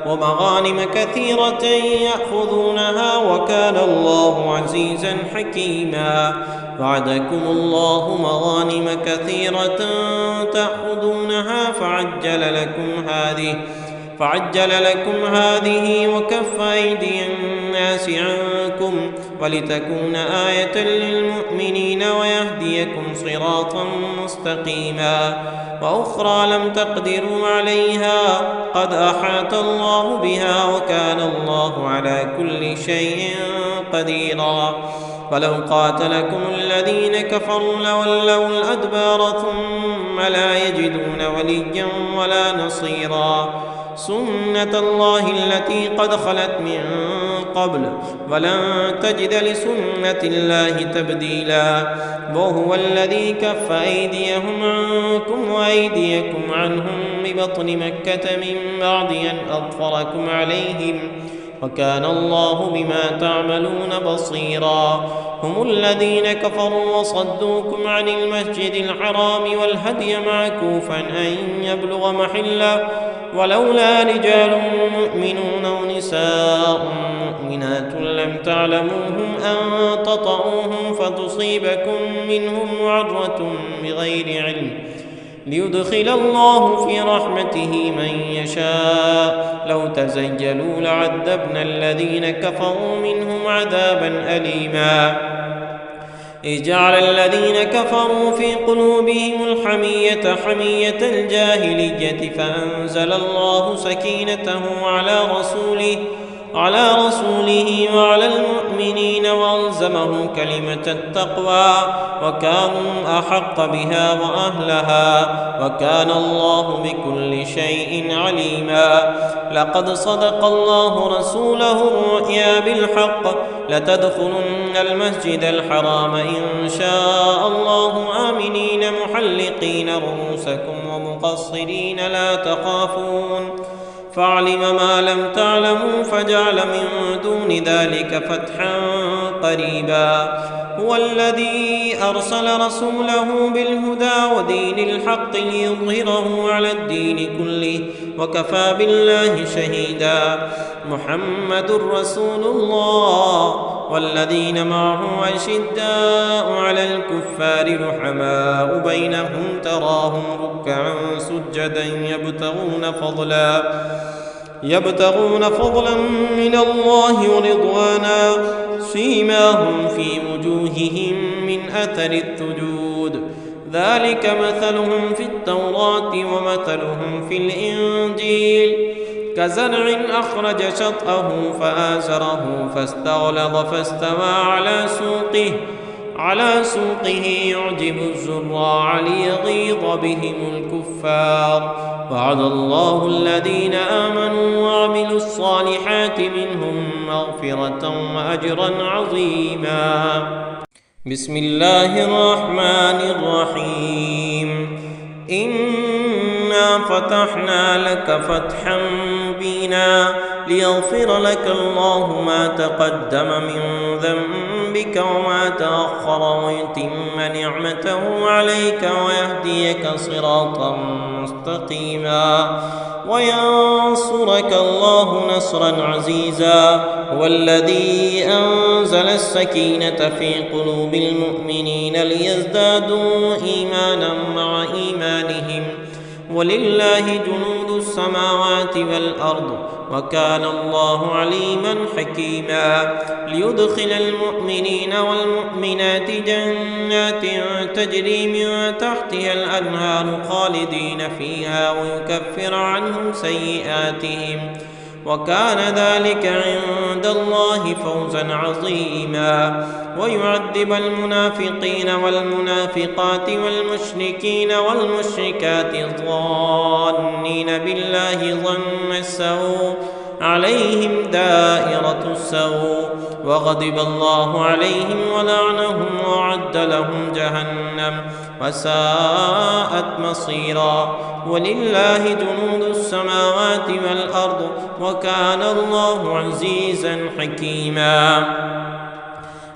ومغانم كثيرة يأخذونها وكان الله عزيزا حكيما. وعدكم الله مغانم كثيرة تأخذونها فعجل لكم هذه وكف أيدي الناس عنكم ولتكون آية للمؤمنين ويهديكم صراطا مستقيما. وأخرى لم تقدروا عليها قد أحاط الله بها وكان الله على كل شيء قديرا. ولو قاتلكم الذين كفروا لولوا الأدبار ثم لا يجدون وليا ولا نصيرا. سنة الله التي قد خلت من قبل ولن تجد لسنة الله تبديلا. وهو الذي كف أيديهم عنكم وأيديكم عنهم ببطن مكة من بعد أن أظفركم عليهم وكان الله بما تعملون بصيرا. هم الذين كفروا وصدوكم عن المسجد الحرام والهدي معكوفا أن يبلغ محله ولولا رجال مؤمنون ونساء مؤمنات لم تعلموهم أن تطؤوهم فتصيبكم منهم معرة بغير علم ليدخل الله في رحمته من يشاء. لو تزيلوا لعذبنا الذين كفروا منهم عذابا أليما. إذ جعل الذين كفروا في قلوبهم الحمية حمية الجاهلية فأنزل الله سكينته على رسوله وعلى المؤمنين وألزمهم كلمة التقوى وكانوا أحق بها وأهلها وكان الله بكل شيء عليما. لقد صدق الله رسوله الرؤيا بالحق لتدخلن المسجد الحرام إن شاء الله آمنين محلقين رؤوسكم ومقصرين لا تخافون فعلم ما لم تعلموا فجعل من دون ذلك فتحا قريبا. هو الذي أرسل رسوله بالهدى ودين الحق ليظهره على الدين كله وكفى بالله شهيدا. محمد رسول الله والذين معه أشداء على الكفار رحماء بينهم تراهم ركعا سجدا يبتغون فضلا من الله ورضوانا سيماهم في وجوههم من أثر السجود ذلك مثلهم في التوراة ومثلهم في الإنجيل كزرع أخرج شطأه فآزره فاستغلظ فاستوى على سوقه يعجب الزراع ليغيظ بهم الكفار. وعد الله الذين آمنوا وعملوا الصالحات منهم مغفرة وأجرا عظيما. بسم الله الرحمن الرحيم. إنا فتحنا لك فتحا مبينا ليغفر لك الله ما تقدم من ذنبك وما تأخر ويتم نعمته عليك ويهديك صراطا مستقيما وينصرك الله نصرا عزيزا. هو الذي أنزل السكينة في قلوب المؤمنين ليزدادوا إيمانا مع إيمانهم ولله جنود السماوات والأرض وكان الله عليما حكيما. ليدخل المؤمنين والمؤمنات جنات تجري من تحتها الأنهار خالدين فيها ويكفر عنهم سيئاتهم وكان ذلك عند الله فوزا عظيما. ويعذب المنافقين والمنافقات والمشركين والمشركات الظانين بالله ظن السوء عليهم دائرة السوء وغضب الله عليهم ولعنهم وأعد لهم جهنم وساءت مصيرا. ولله جنود السماوات والأرض وكان الله عزيزا حكيما.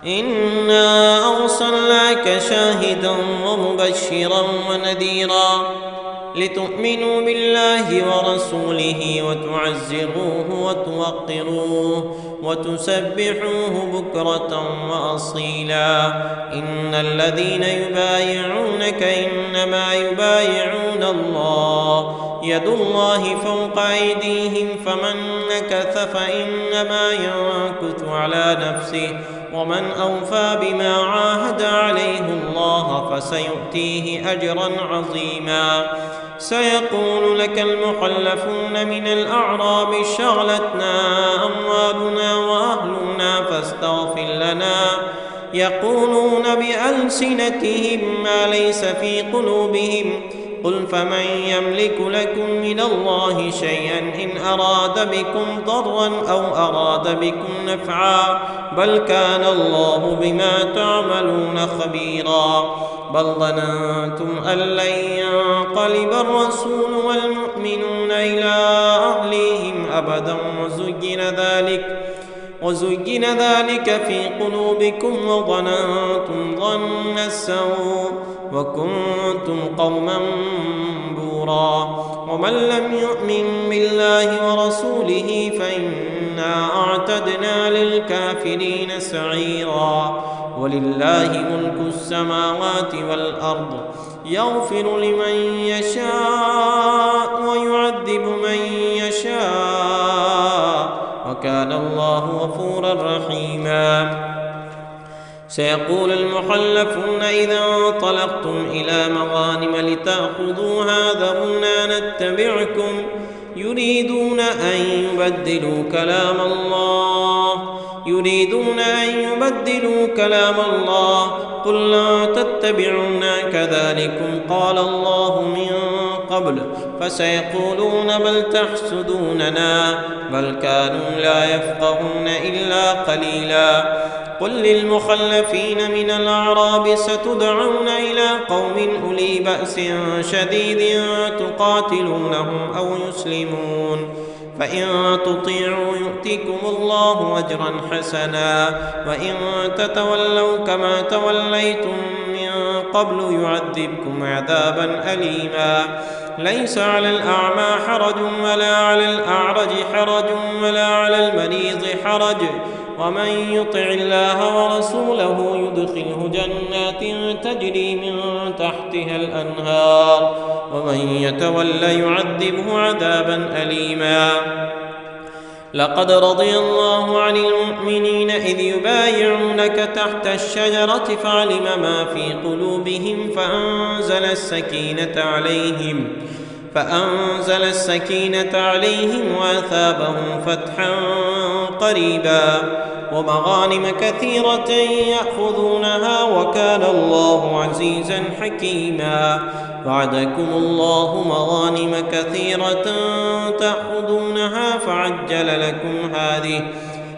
إنا أرسلناك شاهدا ومبشرا ونذيرا لتؤمنوا بالله ورسوله وتعزروه وتوقروه وتسبحوه بكرة وأصيلا. إن الذين يبايعونك إنما يبايعون الله يد الله فوق أيديهم فمن نكث فإنما ينكث على نفسه ومن أوفى بما عاهد عليه الله فسيؤتيه أجرا عظيما. سيقول لك المخلفون من الأعراب شغلتنا أموالنا وأهلنا فاستغفر لنا يقولون بألسنتهم ما ليس في قلوبهم قل فمن يملك لكم من الله شيئا إن أراد بكم ضرا أو أراد بكم نفعا بل كان الله بما تعملون خبيرا. بل ظننتم أن لن ينقلب الرسول والمؤمنون إلى أهليهم أبدا وزين ذلك في قلوبكم وظننتم ظن السوء وكنتم قوما بورا. ومن لم يؤمن بالله ورسوله فإنا أعتدنا للكافرين سعيرا. ولله ملك السماوات والأرض يغفر لمن يشاء ويعذب من يشاء وكان الله غفورا رحيما. سيقول المخلفون إذا انطلقتم إلى مغانم لتأخذوها ذرونا نتبعكم يريدون أن يبدلوا كلام الله قل لا تتبعونا كذلكم قال الله من قبل فسيقولون بل تحسدوننا بل كانوا لا يفقهون إلا قليلا. قل للمخلفين من الأعراب ستدعون إلى قوم أولي بأس شديد تقاتلونهم أو يسلمون فإن تطيعوا يؤتكم الله أجرا حسنا وإن تتولوا كما توليتم من قبل يعذبكم عذابا أليما. ليس على الأعمى حرج ولا على الأعرج حرج ولا على المريض حرج ومن يطع الله ورسوله يدخله جنات تجري من تحتها الأنهار ومن يتولى يعذبه عذابا أليما. لقد رضي الله عن المؤمنين إذ يبايعونك تحت الشجرة فعلم ما في قلوبهم فأنزل السكينة عليهم وأثابهم فتحا قريبا ومغانم كثيرة يأخذونها وكان الله عزيزا حكيما. وعدكم الله مغانم كثيرة تأخذونها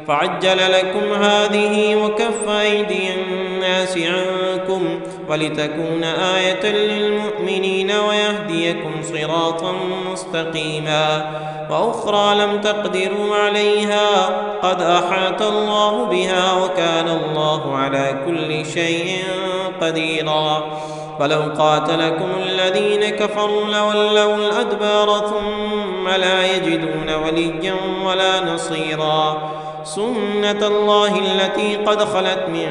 فعجل لكم هذه وكف أيدي الناس عنكم ولتكون آية للمؤمنين ويهديكم صراطا مستقيما. وأخرى لم تقدروا عليها قد أحاط الله بها وكان الله على كل شيء قديرا. ولو قاتلكم الذين كفروا لولوا الأدبار ثم لا يجدون وليا ولا نصيرا. سنة الله التي قد خلت من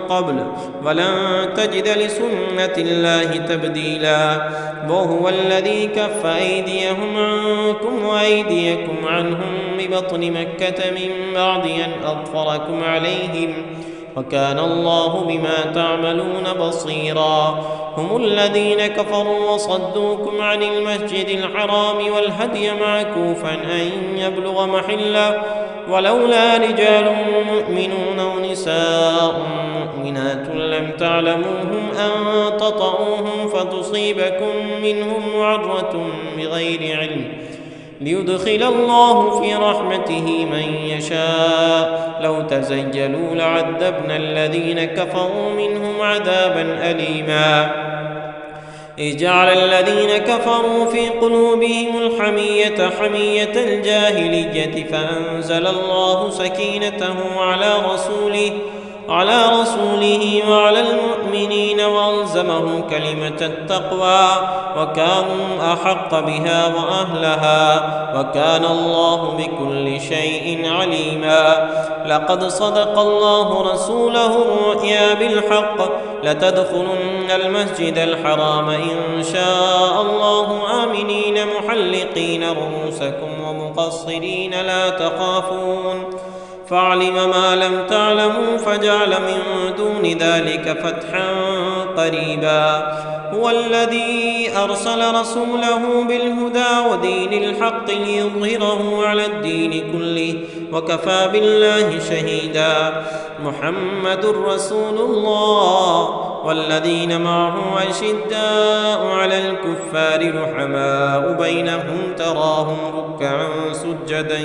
قبل ولن تجد لسنة الله تبديلا. وهو الذي كف أيديهم عنكم وأيديكم عنهم ببطن مكة من بعد أن أظفركم عليهم وكان الله بما تعملون بصيرا. هم الذين كفروا وصدوكم عن المسجد الحرام والهدي معكوفا أن يبلغ محله ولولا رجال مؤمنون ونساء مؤمنات لم تعلموهم أن تطؤوهم فتصيبكم منهم معرة بغير علم ليدخل الله في رحمته من يشاء. لو تزيلوا لعذبنا الذين كفروا منهم عذابا أليما. إذ جعل الذين كفروا في قلوبهم الحمية حمية الجاهلية فأنزل الله سكينته على رسوله وعلى المؤمنين وألزمهم كلمة التقوى وكانوا أحق بها وأهلها وكان الله بكل شيء عليما. لقد صدق الله رسوله الرؤيا بالحق لتدخلن المسجد الحرام إن شاء الله آمنين محلقين رؤوسكم ومقصرين لا تخافون فعلم ما لم تعلموا فجعل من دون ذلك فتحا قريبا. هو الذي أرسل رسوله بالهدى ودين الحق ليظهره على الدين كله وكفى بالله شهيدا. محمد رسول الله والذين معه أشداء على الكفار رحماء بينهم تراهم ركعا سجدا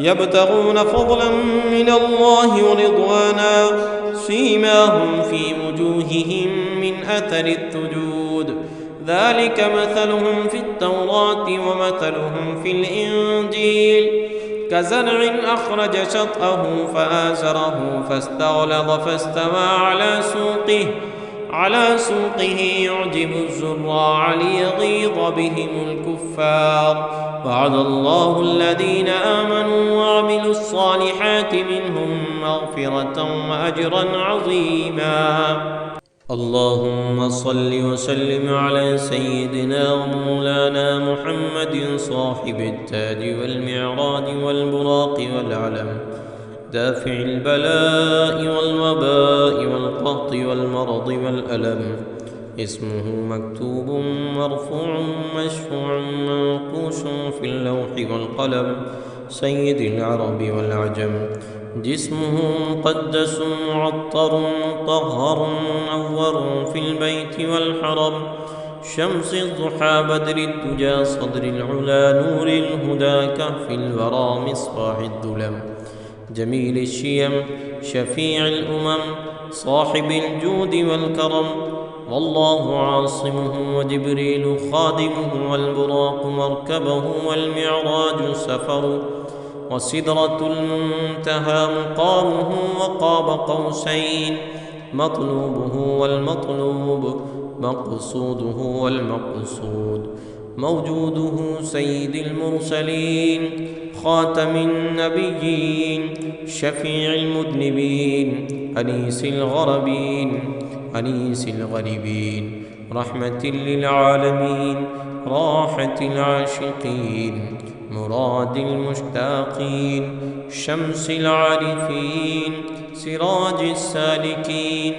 يبتغون فضلا من الله ورضوانا سيماهم في وجوههم من أثر السجود ذلك مثلهم في التوراة ومثلهم في الإنجيل كزرع أخرج شطأه فآزره فاستغلظ فاستوى على سوقه يعجب الزراع ليغيظ بهم الكفار. وعد الله الذين آمنوا وعملوا الصالحات منهم مغفرة وأجرا عظيما. اللهم صل وسلم على سيدنا ومولانا محمد صاحب التاج والمعراج والبراق والعلم دافع البلاء والوباء والقهط والمرض والألم. اسمه مكتوب مرفوع مشفوع منقوش في اللوح والقلم سيد العرب والعجم. جسمه مقدس معطر مطهر منور في البيت والحرم. شمس الضحى بدر الدجى صدر العلا نور الهدى كهف الورى مصباح الظلم. جميل الشيم شفيع الأمم صاحب الجود والكرم. والله عاصمه وجبريل خادمه والبراق مركبه والمعراج سفر وسدرة المنتهى مقامه وقاب قوسين مطلوبه والمطلوب مقصوده والمقصود. موجوده سيد المرسلين خاتم النبيين شفيع المذنبين أنيس الغربين أنيس الغريبين رحمة للعالمين راحة العاشقين مراد المشتاقين شمس العارفين سراج السالكين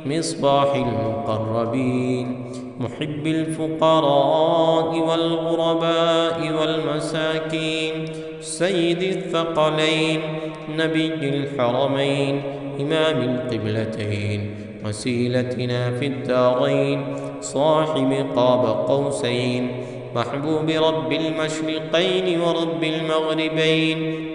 مصباح المقربين محب الفقراء والغرباء والمساكين سيد الثقلين نبي الحرمين إمام القبلتين وسيلتنا في الدارين صاحب قاب قوسين محبوب رب المشرقين ورب المغربين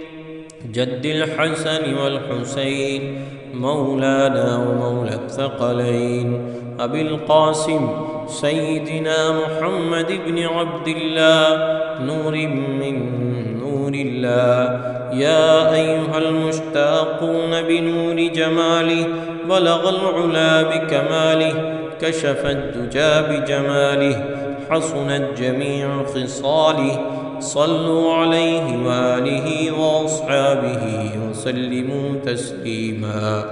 جد الحسن والحسين مولانا ومولى الثقلين أبي القاسم سيدنا محمد بن عبد الله نور من نور الله يا أيها المشتاقون بنور جماله بلغ العلا بكماله كشف الدجى بجماله حسنت جميع خصاله صلوا عليه وآله وأصحابه وسلموا تسليما.